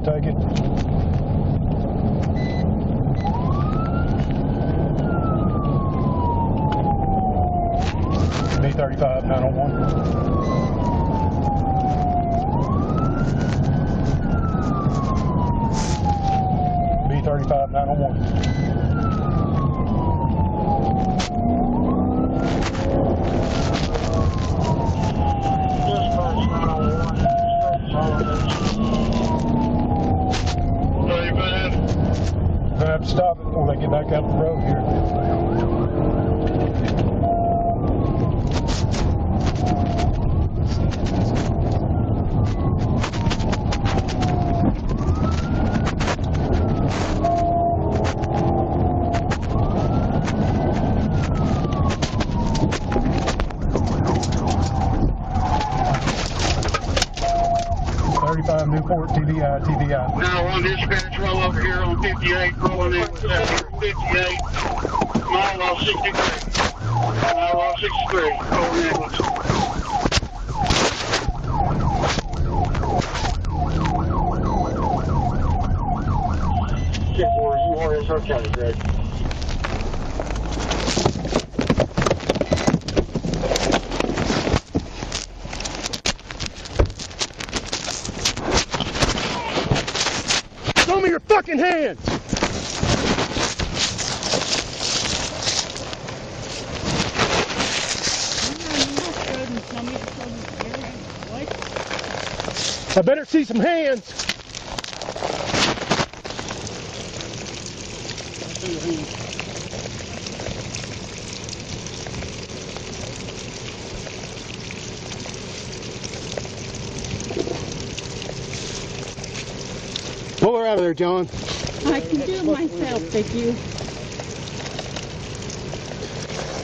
take it. B35 901. B35 901. We're gonna have to stop it before they get back out the road here. Newport, TBI. Now on dispatch, roll over here on 58, rolling in 58, mile off 63. Mile off 63, rolling in. Shit, boys, you are in South County, Greg. Show me your fucking hands! I better see some hands. Pull her out of there, John. I can do it myself, thank you.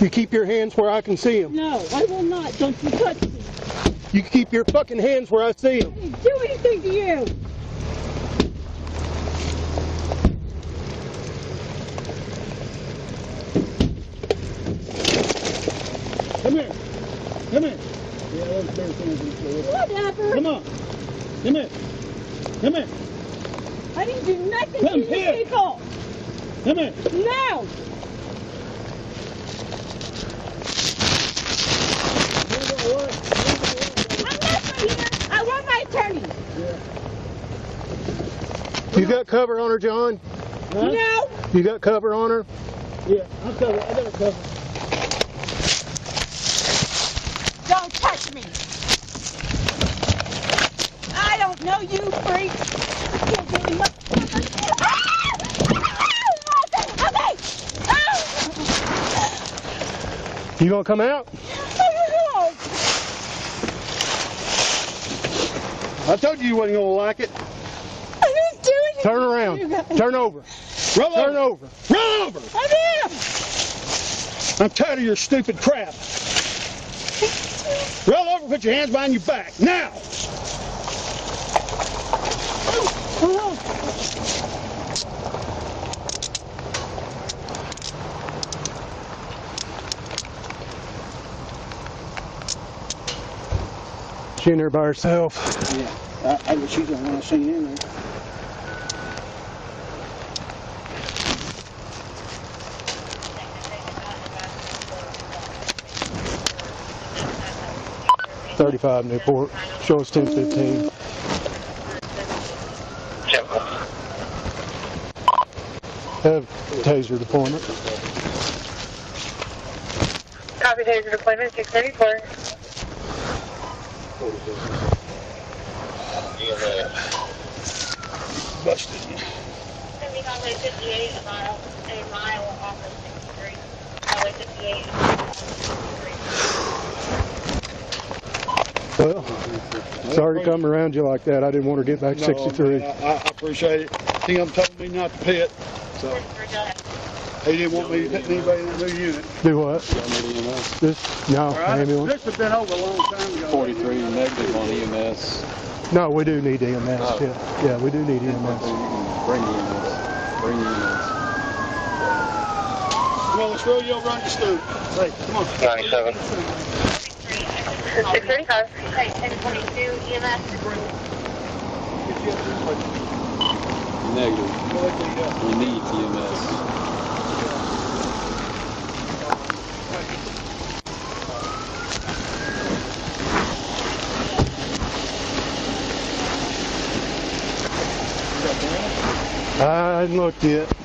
You keep your hands where I can see them. No, I will not. Don't you touch me. You keep your fucking hands where I see them. I didn't do anything to you. Come here. Come here. Yeah, let's bear things in the floor. Whatever. Come on. Come here. Come here. I didn't do nothing Come to you here. people. Come here. No. I'm not here. I want my attorney. You got cover on her, John? Huh? No. You got cover on her? Yeah, I'm covered. I got a cover. Don't touch me. I don't know you, freak. You motherfucker. You gonna come out? I told you wasn't gonna like it. I didn't do anything. Turn around. Turn over. Turn over. Roll over. I did. I'm tired of your stupid crap. Roll over, put your hands behind your back. Now! She in there by herself. Yeah, she's the one I seen in there. .35 Newport. Show us 1015. Have taser deployment. Copy taser deployment 694. Busted. Sending highway 58 a mile off of 63. Highway 58. Well, sorry to come around you like that. I didn't want her to get back 63. No, I appreciate it. Tim told me not to pit, so he didn't want me to hit anybody in the new unit. Do what? This? No, ambulance. This has been over a long time ago. 43 negative on EMS. No, we do need EMS. Oh. Yeah, we do need EMS. Bring EMS. Bring EMS. Well, let's roll you over on your stoop. Hey, come on. 97. 635. 1022 EMS. Negative. We need EMS. I hadn't looked yet.